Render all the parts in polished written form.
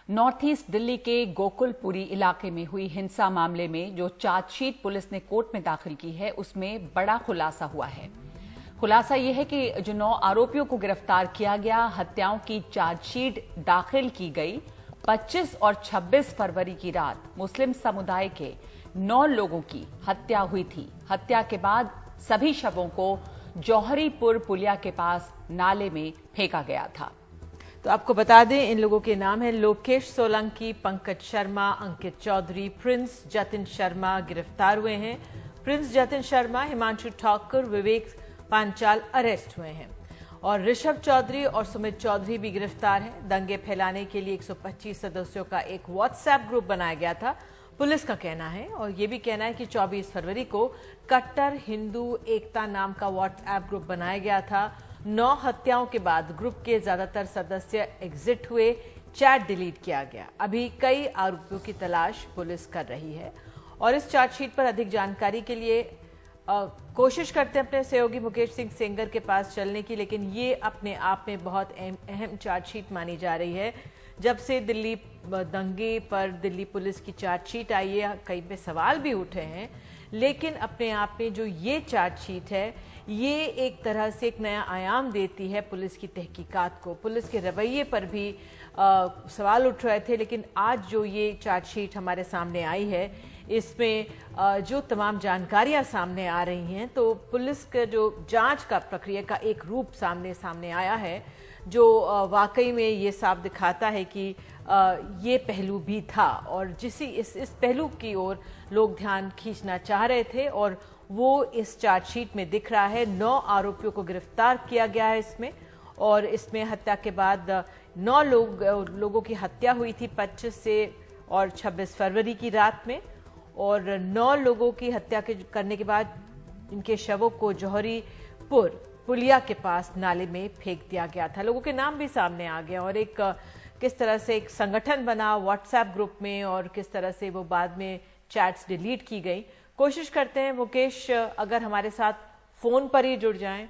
North east Delhi के गोकुलपुरी इलाके में हुई हिंसा मामले में जो चार्जशीट पुलिस ने कोर्ट में दाखिल की है उसमें बड़ा खुलासा हुआ है। खुलासा यह है कि जो 9 आरोपियों को गिरफ्तार किया गया, हत्याओं की चार्जशीट दाखिल की गई। 25 और 26 फरवरी की रात मुस्लिम समुदाय के 9 लोगों की हत्या हुई थी। हत्या के बाद सभी शवों को जौहरीपुर पुलिया के पास नाले में फेंका गया था। तो आपको बता दें, इन लोगों के नाम हैं लोकेश सोलंकी, पंकज शर्मा, अंकित चौधरी, प्रिंस जतिन शर्मा गिरफ्तार हुए हैं। प्रिंस जतिन शर्मा, हिमांशु ठाकुर, विवेक पांचाल अरेस्ट हुए हैं और ऋषभ चौधरी और सुमित चौधरी भी गिरफ्तार हैं। दंगे फैलाने के लिए 125 सदस्यों का एक व्हाट्सएप ग्रुप बनाया गया था, पुलिस का कहना है। और ये भी कहना है कि 24 फरवरी को कट्टर हिंदू एकता नाम का व्हाट्सएप ग्रुप बनाया गया था। 9 हत्याओं के बाद ग्रुप के ज्यादातर सदस्य एग्जिट हुए, चैट डिलीट किया गया। अभी कई आरोपियों की तलाश पुलिस कर रही है और इस चार्जशीट पर अधिक जानकारी के लिए कोशिश करते हैं अपने सहयोगी मुकेश सिंह सेंगर के पास चलने की, लेकिन ये अपने आप में बहुत अहम चार्जशीट मानी जा रही है। जब से दिल्ली दंगे पर दिल्ली पुलिस की चार्जशीट आई है, कई पे सवाल भी उठे हैं, लेकिन अपने आप में जो ये चार्जशीट है ये एक तरह से एक नया आयाम देती है पुलिस की तहकीकात को। पुलिस के रवैये पर भी सवाल उठ रहे थे, लेकिन आज जो ये चार्जशीट हमारे सामने आई है इसमें जो तमाम जानकारियां सामने आ रही हैं, तो पुलिस के जो जांच का प्रक्रिया का एक रूप सामने आया है जो वाकई में ये साफ दिखाता है कि ये पहलू भी था और इस पहलू की ओर लोग ध्यान खींचना चाह रहे थे और वो इस चार्जशीट में दिख रहा है। 9 आरोपियों को गिरफ्तार किया गया है इसमें, और इसमें हत्या के बाद 9 लोगों की हत्या हुई थी 25 से और 26 फरवरी की रात में, और 9 लोगों की हत्या करने के बाद इनके शवों को जौहरीपुर पुलिया के पास नाले में फेंक दिया गया था। लोगों के नाम भी सामने आ गए और एक किस तरह से एक संगठन बना व्हाट्सएप ग्रुप में और किस तरह से वो बाद में चैट्स डिलीट की गई। कोशिश करते हैं मुकेश, अगर हमारे साथ फोन पर ही जुड़ जाएं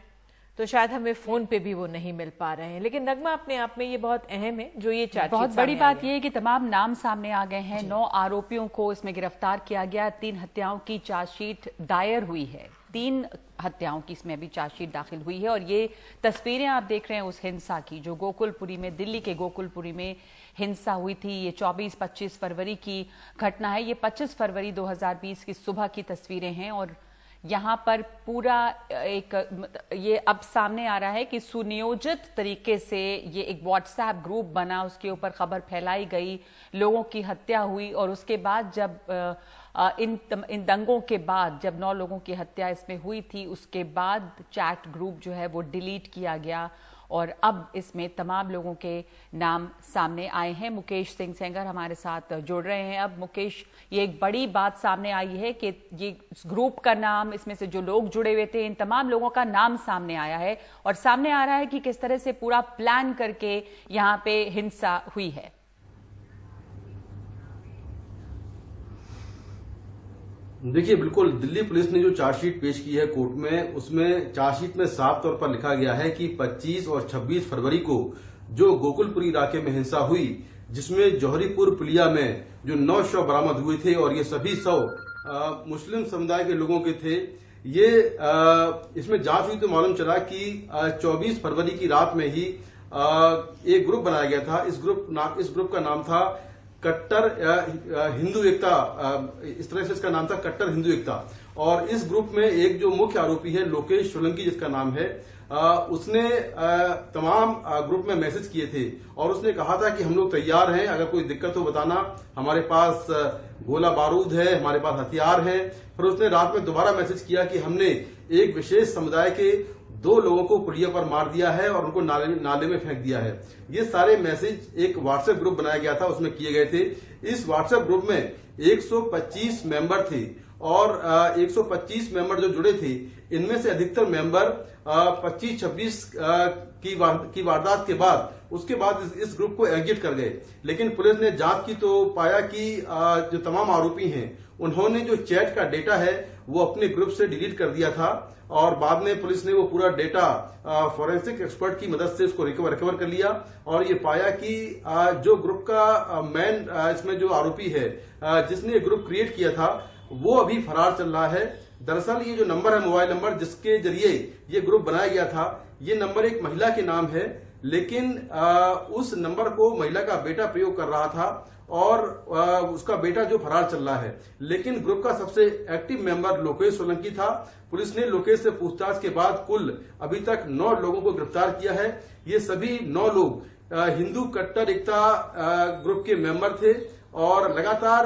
तो शायद हमें फोन पे भी वो नहीं मिल पा रहे हैं, लेकिन नगमा अपने आप में ये बहुत अहम है जो ये चार्जशीट। बहुत बड़ी बात ये है कि तमाम नाम सामने आ गए हैं। 9 आरोपियों को इसमें गिरफ्तार किया गया। 3 हत्याओं की चार्जशीट दायर हुई है। 3 हत्याओं की इसमें अभी चार्जशीट दाखिल हुई है और ये तस्वीरें आप देख रहे हैं उस हिंसा की जो गोकुलपुरी में, दिल्ली के गोकुलपुरी में हिंसा हुई थी। ये 24-25 फरवरी की घटना है। ये 25 फरवरी 2020 की सुबह की तस्वीरें हैं और यहाँ पर पूरा ये अब सामने आ रहा है कि सुनियोजित तरीके से ये एक व्हाट्सएप ग्रुप बना, उसके ऊपर खबर फैलाई गई, लोगों की हत्या हुई और उसके बाद जब इन दंगों के बाद जब 9 लोगों की हत्या इसमें हुई थी, उसके बाद चैट ग्रुप जो है वो डिलीट किया गया और अब इसमें तमाम लोगों के नाम सामने आए हैं। मुकेश सिंह सेंगर हमारे साथ जुड़ रहे हैं। अब मुकेश, ये एक बड़ी बात सामने आई है कि ये ग्रुप का नाम, इसमें से जो लोग जुड़े हुए थे, इन तमाम लोगों का नाम सामने आया है और सामने आ रहा है कि किस तरह से पूरा प्लान करके यहाँ पे हिंसा हुई है। देखिए, बिल्कुल दिल्ली पुलिस ने जो चार्जशीट पेश की है कोर्ट में, उसमें चार्जशीट में साफ तौर पर लिखा गया है कि 25 और 26 फरवरी को जो गोकुलपुरी इलाके में हिंसा हुई, जिसमें जौहरीपुर पुलिया में जो 9 शव बरामद हुए थे और ये सभी शव मुस्लिम समुदाय के लोगों के थे। ये इसमें जांच हुई तो मालूम चला कि 24 फरवरी की रात में ही एक ग्रुप बनाया गया था। इस ग्रुप का नाम था कट्टर हिंदू एकता, इस तरह से इसका नाम था कट्टर हिंदू एकता। और इस ग्रुप में एक जो मुख्य आरोपी है लोकेश सोलंकी जिसका नाम है, उसने तमाम ग्रुप में मैसेज किए थे और उसने कहा था कि हम लोग तैयार हैं, अगर कोई दिक्कत हो बताना, हमारे पास गोला बारूद है, हमारे पास हथियार हैं। फिर उसने रात में दोबारा मैसेज किया कि हमने एक विशेष समुदाय के 2 लोगों को पुलिया पर मार दिया है और उनको नाले में फेंक दिया है। ये सारे मैसेज एक व्हाट्सएप ग्रुप बनाया गया था, उसमें किए गए थे। इस व्हाट्सएप ग्रुप में 125 मेंबर थे और 125 मेंबर जो जुड़े थे, इनमें से अधिकतर मेंबर 25-26 की वारदात के बाद उसके बाद इस ग्रुप को एग्जिट कर गए। लेकिन पुलिस ने जांच की तो पाया कि जो तमाम आरोपी हैं उन्होंने जो चैट का डेटा है वो अपने ग्रुप से डिलीट कर दिया था और बाद में पुलिस ने वो पूरा डेटा फॉरेंसिक एक्सपर्ट की मदद से उसको रिकवर कर लिया और ये पाया कि जो ग्रुप का मेन इसमें जो आरोपी है जिसने ये ग्रुप क्रिएट किया था वो अभी फरार चल रहा है। दरअसल ये जो नंबर है, मोबाइल नंबर जिसके जरिए ये ग्रुप बनाया गया था, ये नंबर एक महिला के नाम है, लेकिन उस नंबर को महिला का बेटा प्रयोग कर रहा था और उसका बेटा जो फरार चल रहा है। लेकिन ग्रुप का सबसे एक्टिव मेंबर लोकेश सोलंकी था। पुलिस ने लोकेश से पूछताछ के बाद कुल अभी तक 9 लोगों को गिरफ्तार किया है। ये सभी 9 लोग हिंदू कट्टर एकता ग्रुप के मेंबर थे और लगातार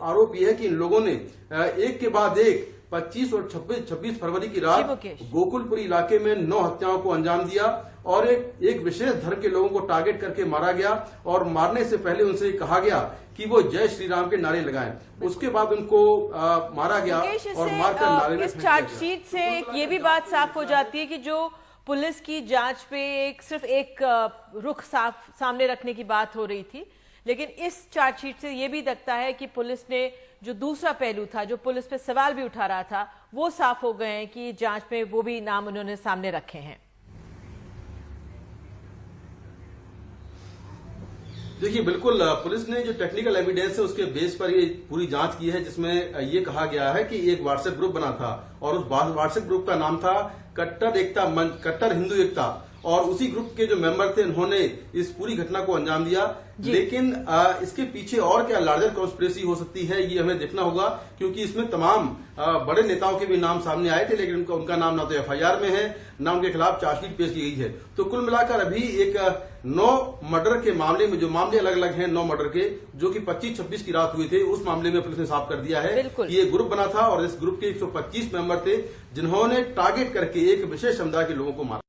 आरोप यह है कि इन लोगों ने एक के बाद एक 25 और 26 फरवरी की रात गोकुलपुरी इलाके में 9 हत्याओं को अंजाम दिया और एक विशेष धर्म के लोगों को टारगेट करके मारा गया और मारने से पहले उनसे कहा गया कि वो जय श्री राम के नारे लगाएं। उसके बाद उनको मारा गया और मारकर नारे में इस चार्जशीट से ये भी बात साफ हो जाती है कि जो पुलिस की जांच पे सिर्फ एक रुख सामने रखने की बात हो रही थी, लेकिन इस चार्जशीट से ये भी दिखता है कि पुलिस ने जो दूसरा पहलू था, जो पुलिस पे सवाल भी उठा रहा था, वो साफ हो गए हैं कि जांच में वो भी नाम उन्होंने सामने रखे हैं। देखिए, बिल्कुल पुलिस ने जो टेक्निकल एविडेंस है उसके बेस पर ये पूरी जांच की है, जिसमें ये कहा गया है कि एक व्हाट्सएप ग्रुप बना था और उस व्हाट्सएप ग्रुप का नाम था कट्टर हिंदू एकता और उसी ग्रुप के जो मेंबर थे उन्होंने इस पूरी घटना को अंजाम दिया। लेकिन इसके पीछे और क्या लार्जर कॉन्स्पिरेसी हो सकती है ये हमें देखना होगा, क्योंकि इसमें तमाम बड़े नेताओं के भी नाम सामने आए थे, लेकिन उनका नाम ना तो एफआईआर में है ना उनके खिलाफ चार्जशीट पेश की गई है। तो कुल मिलाकर अभी एक 9 मर्डर के मामले में, जो मामले अलग अलग हैं 9 मर्डर के, जो कि 25-26 की रात हुए थे, उस मामले में पुलिस ने साफ कर दिया है कि ये ग्रुप बना था और इस ग्रुप के 125 मेंबर थे जिन्होंने टारगेट करके एक विशेष समुदाय के लोगों को मारा।